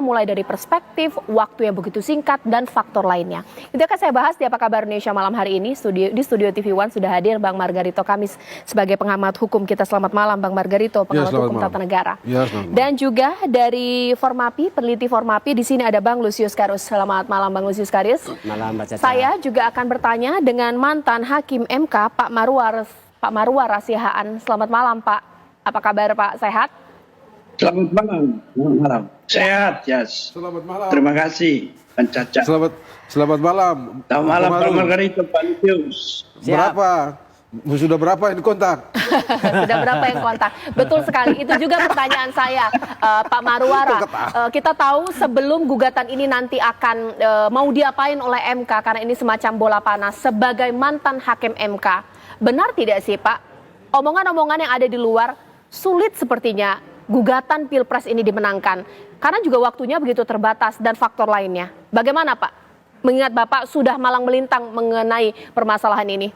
mulai dari perspektif, waktu yang begitu singkat, dan faktor lainnya. Itu akan saya bahas di Apa Kabar Indonesia malam hari ini. Di studio TV One sudah hadir Bang Margarito Kamis sebagai pengamat hukum kita. Selamat malam Bang Margarito, pengamat hukum tata negara. Dan juga dari Formapi, peneliti Formapi, di sini ada Bang Lusius Karus. Selamat malam Bang Lusius Karus. Malam Mbak Caca. Saya juga akan bertanya dengan mantan Hakim MK Pak Marwar Rasihaan. Selamat malam Pak. Apa kabar Pak? Sehat? Selamat malam. Malam. Sehat, Yes. Selamat malam. Terima kasih, Bang Caca. Selamat malam. Selamat malam, Pak Margarito, Pak Lusius. Berapa? Sudah berapa yang kontak? Sudah berapa yang kontak? Betul sekali. Itu juga pertanyaan saya, Pak Marwara. Kita tahu sebelum gugatan ini nanti akan mau diapain oleh MK karena ini semacam bola panas. Sebagai mantan hakim MK, benar tidak sih Pak? Omongan-omongan yang ada di luar sulit sepertinya gugatan Pilpres ini dimenangkan. Karena juga waktunya begitu terbatas dan faktor lainnya. Bagaimana Pak? Mengingat Bapak sudah malang melintang mengenai permasalahan ini.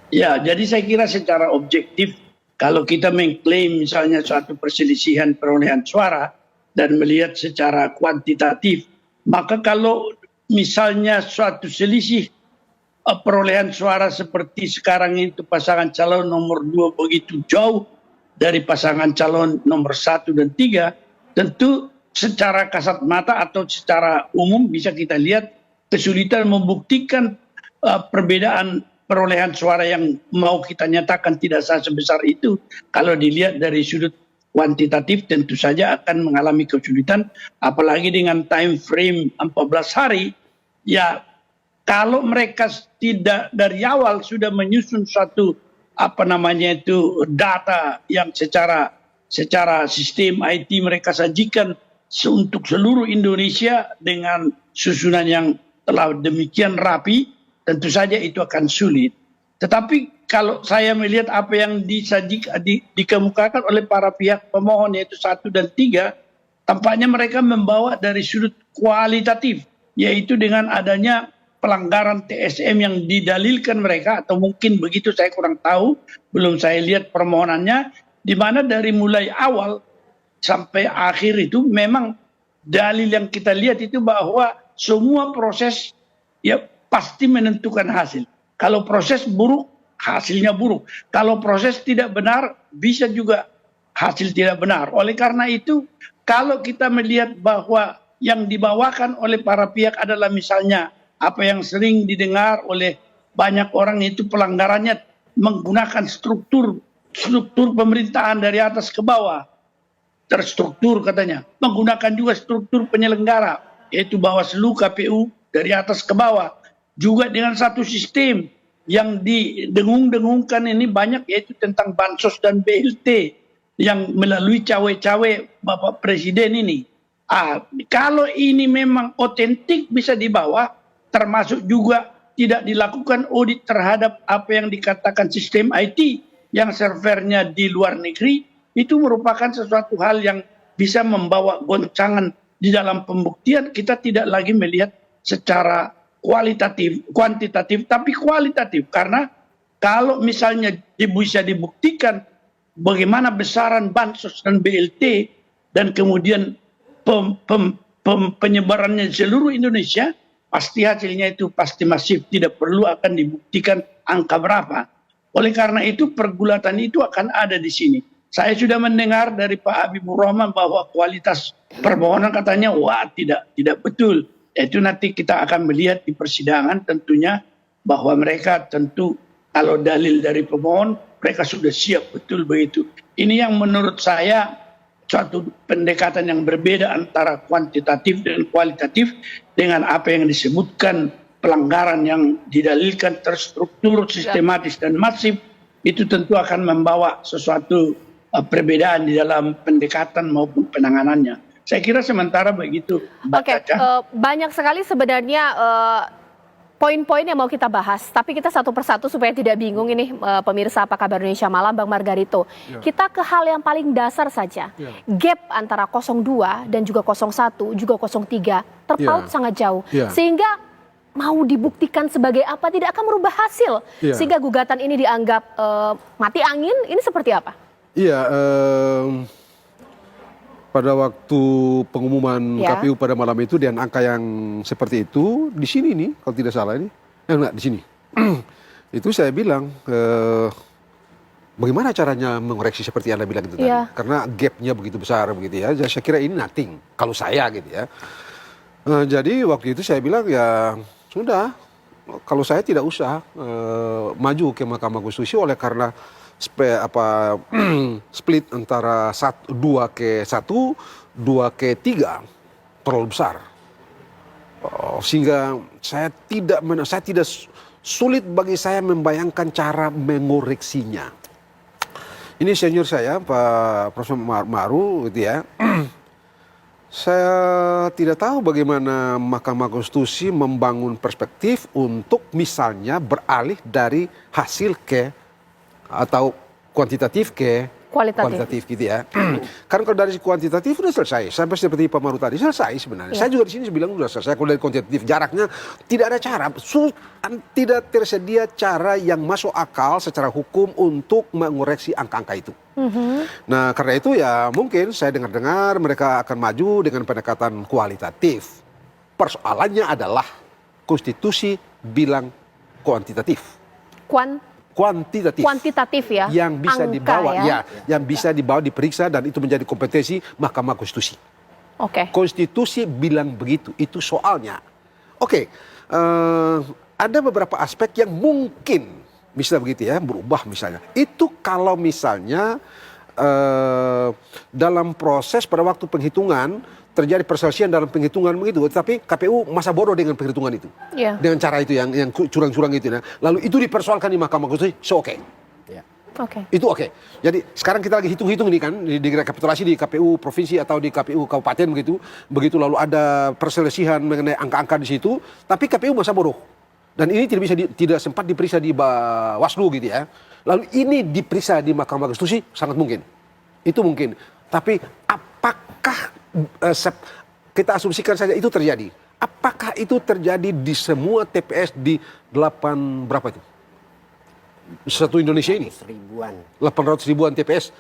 Ya, jadi saya kira secara objektif, kalau kita mengklaim misalnya suatu perselisihan perolehan suara dan melihat secara kuantitatif, maka kalau misalnya suatu selisih perolehan suara seperti sekarang itu pasangan calon nomor 2 begitu jauh dari pasangan calon nomor 1 dan 3, tentu secara kasat mata atau secara umum bisa kita lihat kesulitan membuktikan perbedaan perolehan suara yang mau kita nyatakan tidak sah sebesar itu. Kalau dilihat dari sudut kuantitatif tentu saja akan mengalami kesulitan, apalagi dengan time frame 14 hari. Ya, kalau mereka tidak dari awal sudah menyusun suatu data yang secara sistem IT mereka sajikan untuk seluruh Indonesia dengan susunan yang telah demikian rapi, tentu saja itu akan sulit. Tetapi kalau saya melihat apa yang dikemukakan oleh para pihak pemohon yaitu 1 dan 3, tampaknya mereka membawa dari sudut kualitatif, yaitu dengan adanya pelanggaran TSM yang didalilkan mereka, atau mungkin begitu, saya kurang tahu, belum saya lihat permohonannya, di mana dari mulai awal sampai akhir itu memang dalil yang kita lihat itu bahwa semua proses ya pasti menentukan hasil. Kalau proses buruk, hasilnya buruk. Kalau proses tidak benar, bisa juga hasil tidak benar. Oleh karena itu, kalau kita melihat bahwa yang dibawakan oleh para pihak adalah misalnya apa yang sering didengar oleh banyak orang itu pelanggarannya menggunakan struktur pemerintahan dari atas ke bawah. Terstruktur katanya. Menggunakan juga struktur penyelenggara, yaitu Bawaslu, KPU dari atas ke bawah. Juga dengan satu sistem yang didengung-dengungkan ini banyak, yaitu tentang Bansos dan BLT yang melalui cawe-cawe Bapak Presiden ini. Kalau ini memang otentik bisa dibawa, termasuk juga tidak dilakukan audit terhadap apa yang dikatakan sistem IT yang servernya di luar negeri, itu merupakan sesuatu hal yang bisa membawa goncangan di dalam pembuktian. Kita tidak lagi melihat secara kuantitatif, tapi kualitatif. Karena kalau misalnya bisa dibuktikan bagaimana besaran Bansos dan BLT dan kemudian penyebarannya di seluruh Indonesia, pasti hasilnya itu pasti masif, tidak perlu akan dibuktikan angka berapa. Oleh karena itu pergulatan itu akan ada di sini. Saya sudah mendengar dari Pak Habibur Rahman bahwa kualitas permohonan katanya tidak betul. Itu nanti kita akan melihat di persidangan tentunya, bahwa mereka tentu kalau dalil dari pemohon mereka sudah siap betul begitu. Ini yang menurut saya suatu pendekatan yang berbeda antara kuantitatif dan kualitatif, dengan apa yang disebutkan pelanggaran yang didalilkan terstruktur, sistematis dan masif. Itu tentu akan membawa sesuatu perbedaan di dalam pendekatan maupun penanganannya. Saya kira sementara begitu. Oke, banyak sekali sebenarnya poin-poin yang mau kita bahas, tapi kita satu persatu supaya tidak bingung ini pemirsa Apa Kabar Indonesia Malam, Bang Margarito. Ya. Kita ke hal yang paling dasar saja. Ya. Gap antara 02 dan juga 01, juga 03 terpaut sangat jauh. Ya. Sehingga mau dibuktikan sebagai apa tidak akan merubah hasil. Ya. Sehingga gugatan ini dianggap mati angin, ini seperti apa? Iya, pada waktu pengumuman Ya. KPU pada malam itu dengan angka yang seperti itu di sini nih kalau tidak salah ini, enggak di sini. Itu saya bilang bagaimana caranya mengoreksi seperti Anda bilang itu tadi? Iya. Karena gapnya begitu besar begitu ya. Saya kira ini nothing kalau saya gitu ya. Jadi waktu itu saya bilang ya sudah, kalau saya tidak usah maju ke Mahkamah Konstitusi oleh karena split antara 2 ke 1, 2 ke 3 terlalu besar. Sehingga saya tidak sulit bagi saya membayangkan cara mengoreksinya. Ini senior saya Pak Profesor Maru gitu ya. Saya tidak tahu bagaimana Mahkamah Konstitusi membangun perspektif untuk misalnya beralih dari hasil ke atau kuantitatif ke kualitatif gitu ya. Karena kalau dari kuantitatif sudah selesai. Sampai seperti Pak Maru tadi selesai sebenarnya. Saya juga di sini bilang sudah selesai. Kalau dari kuantitatif jaraknya tidak ada cara, tidak tersedia cara yang masuk akal secara hukum untuk mengoreksi angka-angka itu. Nah karena itu ya mungkin saya dengar-dengar mereka akan maju dengan pendekatan kualitatif. Persoalannya adalah konstitusi bilang kuantitatif. Kuantitatif Ya, yang bisa angka dibawa ya. yang bisa dibawa diperiksa dan itu menjadi kompetensi Mahkamah Konstitusi. Oke. Konstitusi bilang begitu, itu soalnya. Oke, ada beberapa aspek yang mungkin misalnya begitu ya berubah misalnya. Itu kalau misalnya dalam proses pada waktu penghitungan terjadi perselisihan dalam penghitungan begitu, tapi KPU masa bodoh dengan perhitungan itu, dengan cara itu yang curang-curang itu, nah. Lalu itu dipersoalkan di Mahkamah Konstitusi, oke. Itu oke. Jadi sekarang kita lagi hitung-hitung ini kan di rekapitulasi di KPU provinsi atau di KPU kabupaten begitu lalu ada perselisihan mengenai angka-angka di situ, tapi KPU masa bodoh. Dan ini tidak sempat diperiksa di Bawaslu gitu ya. Lalu ini diperiksa di Mahkamah Konstitusi sangat mungkin. Itu mungkin. Tapi apakah kita asumsikan saja itu terjadi. Apakah itu terjadi di semua TPS di 800 Indonesia ini? 800 ribuan TPS